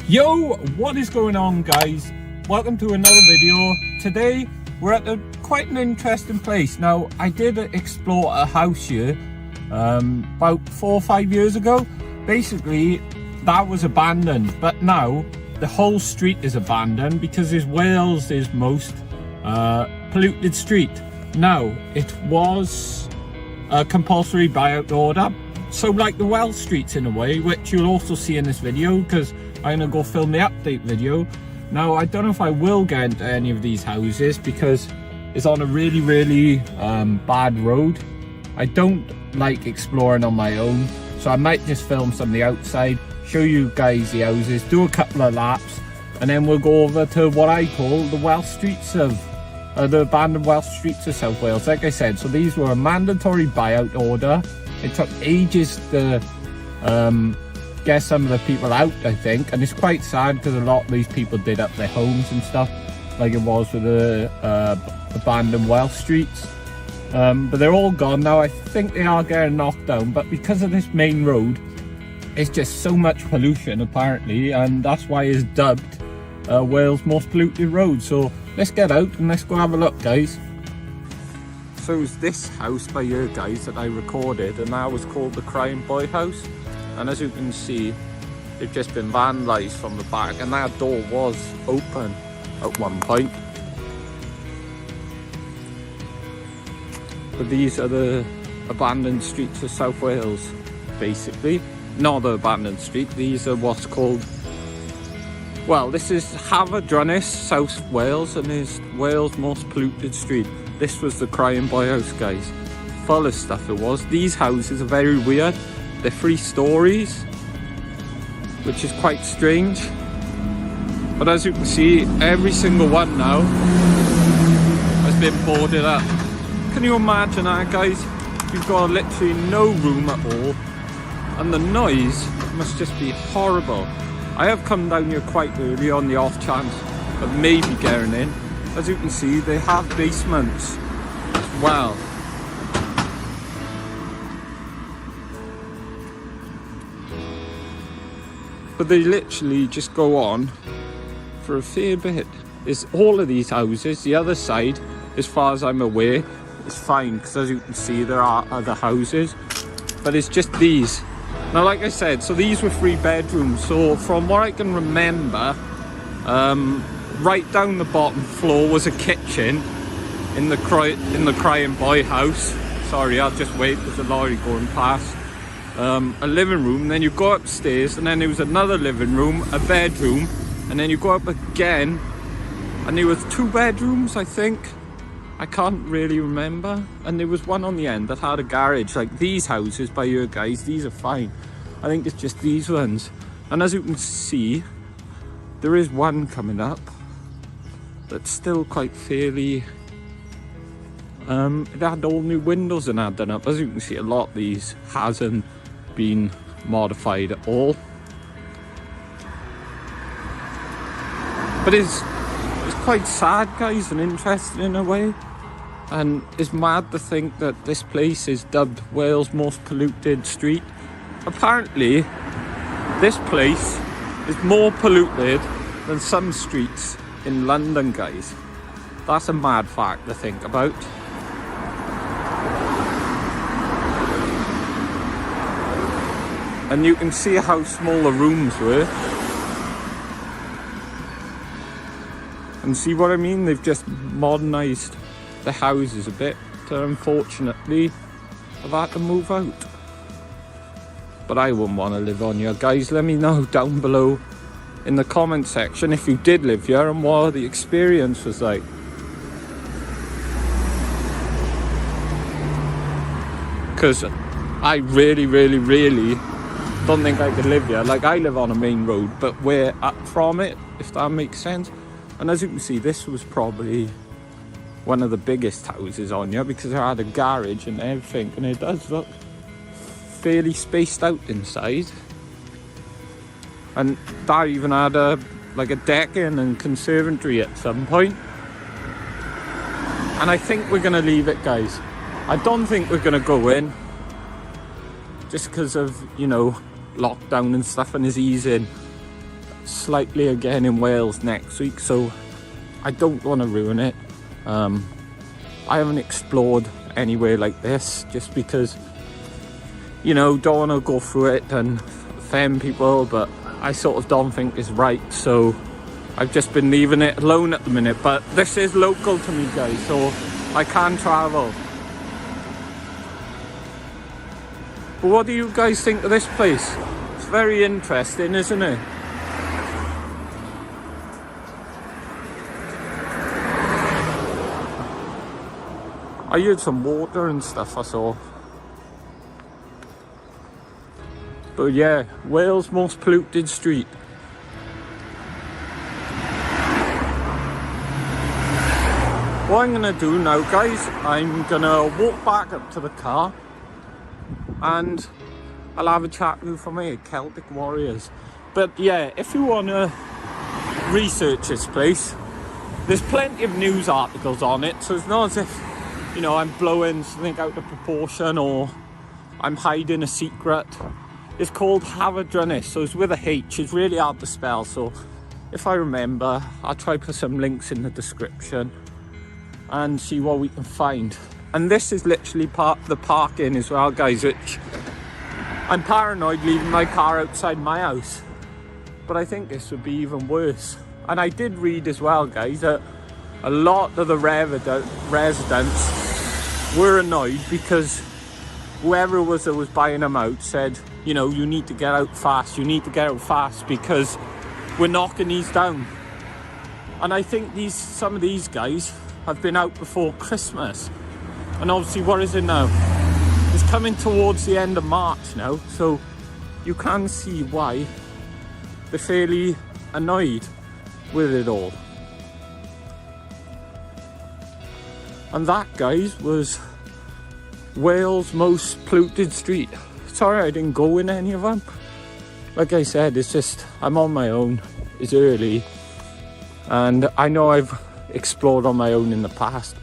Yo, what is going on, guys? Welcome to another video. Today we're at quite an interesting place. Now, I did explore a house here about 4 or 5 years ago. Basically that was abandoned, but now the whole street is abandoned because it's Wales' most polluted street. Now, it was a compulsory buyout order, so like the Welsh streets in a way, which you'll also see in this video because I'm gonna go film the update video. Now, I don't know if I will get into any of these houses because it's on a really bad road. I don't like exploring on my own, so I might just film some of the outside, show you guys the houses, do a couple of laps, and then we'll go over to what I call the Welsh streets of the abandoned Welsh streets of South Wales. Like I said, so these were a mandatory buyout order. It took ages to get some of the people out, I think, and it's quite sad because a lot of these people did up their homes and stuff, like it was with the abandoned Welsh streets. But they're all gone now. I think they are getting knocked down, but because of this main road, it's just so much pollution apparently, and that's why it's dubbed Wales' most polluted road. So let's get out and let's go have a look, guys. So it's this house by here, guys, that I recorded, and that was called the Crying Boy House. And as you can see, they've just been vandalised from the back, and that door was open at one point. But these are the abandoned streets of South Wales, basically. Not the abandoned street, these are what's called, well, this is Havadrynnis, South Wales, and is Wales' most polluted street. This was the Crying Boy House, guys. Full of stuff it was. These houses are very weird. They're 3 stories, which is quite strange. But as you can see, every single one now has been boarded up. Can you imagine that, guys? You've got literally no room at all, and the noise must just be horrible. I have come down here quite early on the off chance of maybe getting in. As you can see, they have basements as well. But they literally just go on for a fair bit. It's all of these houses. The other side, as far as I'm aware, is fine because as you can see, there are other houses, but it's just these. Now, like I said, so these were 3 bedrooms. So from what I can remember, right down the bottom floor was a kitchen in the Crying Boy House. Sorry, I'll just wait, there's a lorry going past. A living room, then you go upstairs, and then there was another living room, a bedroom, and then you go up again, and there was 2 bedrooms, I think. I can't really remember. And there was one on the end that had a garage. Like these houses by here, guys, these are fine. I think it's just these ones. And as you can see, there is one coming up that's still quite fairly, it had all new windows and that done up. As you can see, a lot of these hasn't been modified at all. But it's quite sad, guys, and interesting in a way. And it's mad to think that this place is dubbed Wales' most polluted street. Apparently, this place is more polluted than some streets in London, guys. That's a mad fact to think about. And you can see how small the rooms were. And see what I mean? They've just modernised the houses a bit to, unfortunately, have had to move out. But I wouldn't want to live on here, guys. Let me know down below in the comment section if you did live here and what the experience was like. Because I really don't think I could live here. Like, I live on a main road, but we're up from it, if that makes sense. And as you can see, this was probably one of the biggest houses on here because it had a garage and everything, and it does look fairly spaced out inside. And that even had a decking and conservatory at some point. And I think we're gonna leave it, guys. I don't think we're gonna go in just because of, you know, lockdown and stuff, and is easing. slightly again in Wales next week, so I don't want to ruin it. I haven't explored anywhere like this just because, you know, don't want to go through it and offend people, but I sort of don't think it's right, so I've just been leaving it alone at the minute. But this is local to me, guys, so I can travel. But what do you guys think of this place? It's very interesting, isn't it? I heard some water and stuff, I saw. But yeah, Wales' most polluted street. What I'm gonna do now, guys, I'm gonna walk back up to the car and I'll have a chat with you from here, Celtic Warriors. But yeah, if you wanna research this place, there's plenty of news articles on it, so it's not as if, you know, I'm blowing something out of proportion or I'm hiding a secret. It's called Havadrynnis, so it's with a H. It's really hard to spell, so if I remember, I'll try to put some links in the description and see what we can find. And this is literally the parking as well, guys, which I'm paranoid leaving my car outside my house, but I think this would be even worse. And I did read as well, guys, that a lot of the residents were annoyed because whoever it was that was buying them out said, you know, you need to get out fast, because we're knocking these down. And I think some of these guys have been out before Christmas. And obviously, what is it now? It's coming towards the end of March now, so you can see why they're fairly annoyed with it all. And that, guys, was Wales' most polluted street. Sorry I didn't go in any of them. Like I said, it's just, I'm on my own. It's early. And I know I've explored on my own in the past,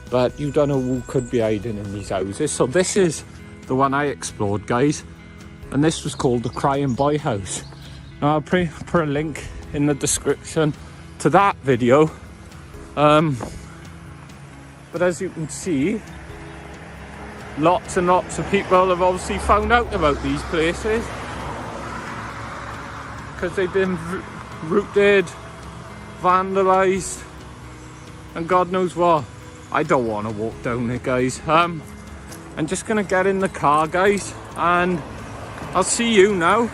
but you don't know who could be hiding in these houses. So this is the one I explored, guys. And this was called the Crying Boy House. Now I'll put a link in the description to that video. But as you can see, lots and lots of people have obviously found out about these places because they've been rooted, vandalised, and God knows what. I don't want to walk down it, guys. I'm just going to get in the car, guys, and I'll see you now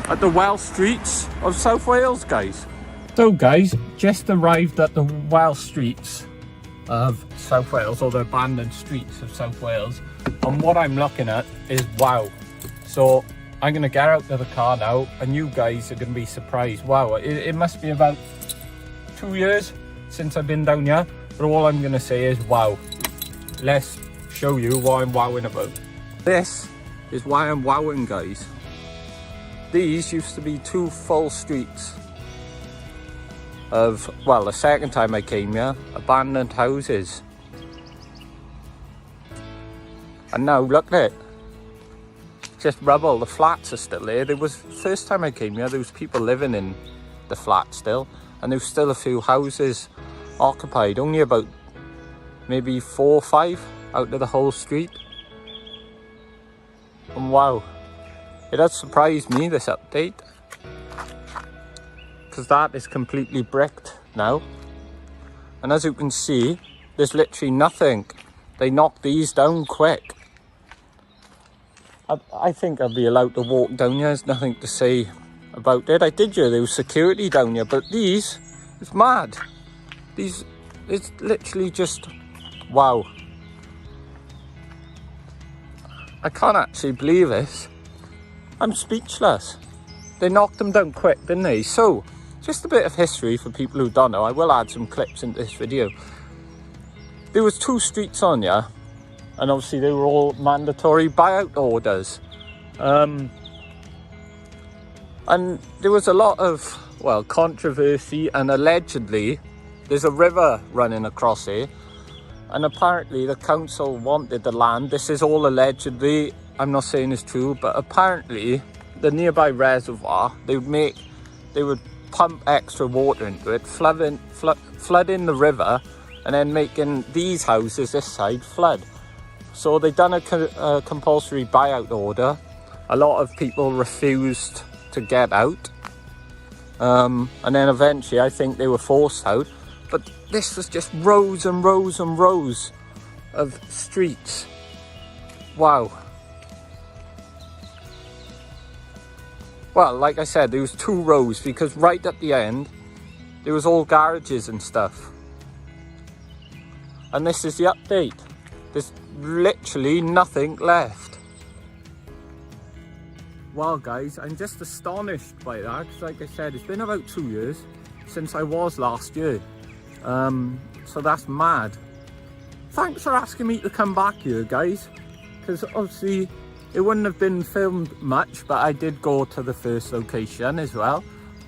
at the Welsh streets of South Wales, guys. So, guys, just arrived at the Welsh streets of South Wales, or the abandoned streets of South Wales, and what I'm looking at is wow. So I'm gonna get out of the car now and you guys are gonna be surprised. Wow, it must be about 2 years since I've been down here, but all I'm gonna say is wow. Let's show you what I'm wowing about. This is why I'm wowing, guys. These used to be 2 full streets of, well, the second time I came here, abandoned houses. And now look at it, just rubble. The flats are still there. First time I came here, there was people living in the flat still, and there was still a few houses occupied, only about maybe 4 or 5 out of the whole street. And wow, it has surprised me, this update, because that is completely bricked now. And as you can see, there's literally nothing. They knocked these down quick. I think I'll be allowed to walk down here. There's nothing to say about it. I did hear there was security down here, but these, it's mad. These, it's literally just, wow. I can't actually believe this. I'm speechless. They knocked them down quick, didn't they? So, just a bit of history for people who don't know. I will add some clips into this video. There was 2 streets on here, and obviously they were all mandatory buyout orders. And there was a lot of, well, controversy, and allegedly there's a river running across here, and apparently the council wanted the land. This is all allegedly, I'm not saying it's true, but apparently the nearby reservoir, they would make they would pump extra water into it, flooding the river, and then making these houses this side flood. So they've done a compulsory buyout order. A lot of people refused to get out, and then eventually I think they were forced out. But this was just rows and rows and rows of streets. Wow. Well, like I said, there was 2 rows, because right at the end there was all garages and stuff. And this is the update. There's literally nothing left. Well guys, I'm just astonished by that, because like I said, it's been about 2 years since I was last year. So that's mad. Thanks for asking me to come back here, guys, because obviously it wouldn't have been filmed much, but I did go to the first location as well.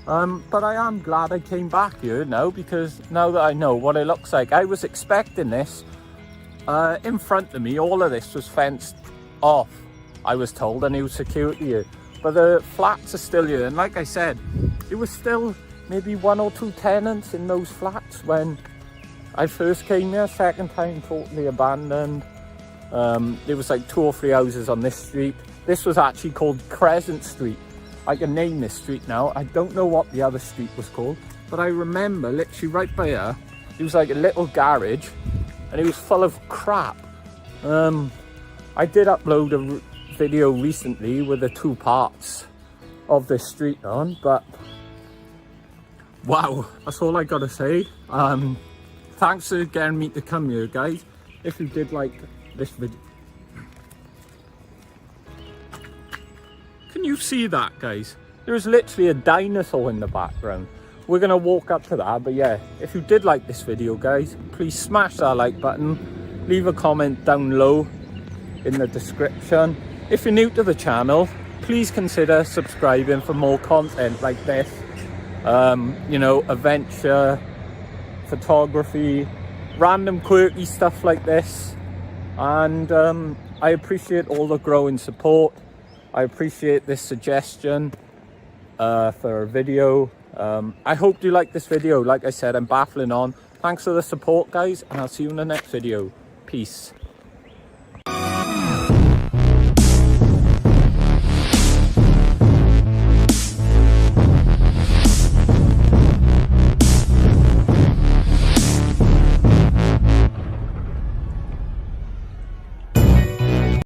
But I am glad I came back here now, because now that I know what it looks like, I was expecting this. In front of me, all of this was fenced off, I was told, and there was security here. But the flats are still here, and like I said, there was still maybe 1 or 2 tenants in those flats when I first came here. Second time, totally abandoned. There was like 2 or 3 houses on this street. This was actually called Crescent Street. I can name this street now. I don't know what the other street was called, but I remember literally right by here, it was like a little garage, and it was full of crap. I did upload a video recently with the 2 parts of this street on, but wow, that's all I gotta say. Thanks for getting me to come here, guys. If you did like this video, can you see that, guys? There's literally a dinosaur in the background. We're gonna walk up to that, but yeah, if you did like this video, guys, please smash that like button, leave a comment down low in the description. If you're new to the channel, please consider subscribing for more content like this. You know, adventure, photography, random quirky stuff like this. And I appreciate all the growing support. I appreciate this suggestion for a video. I hope you like this video. Like I said, I'm baffling on. Thanks for the support, guys, and I'll see you in the next video. Peace.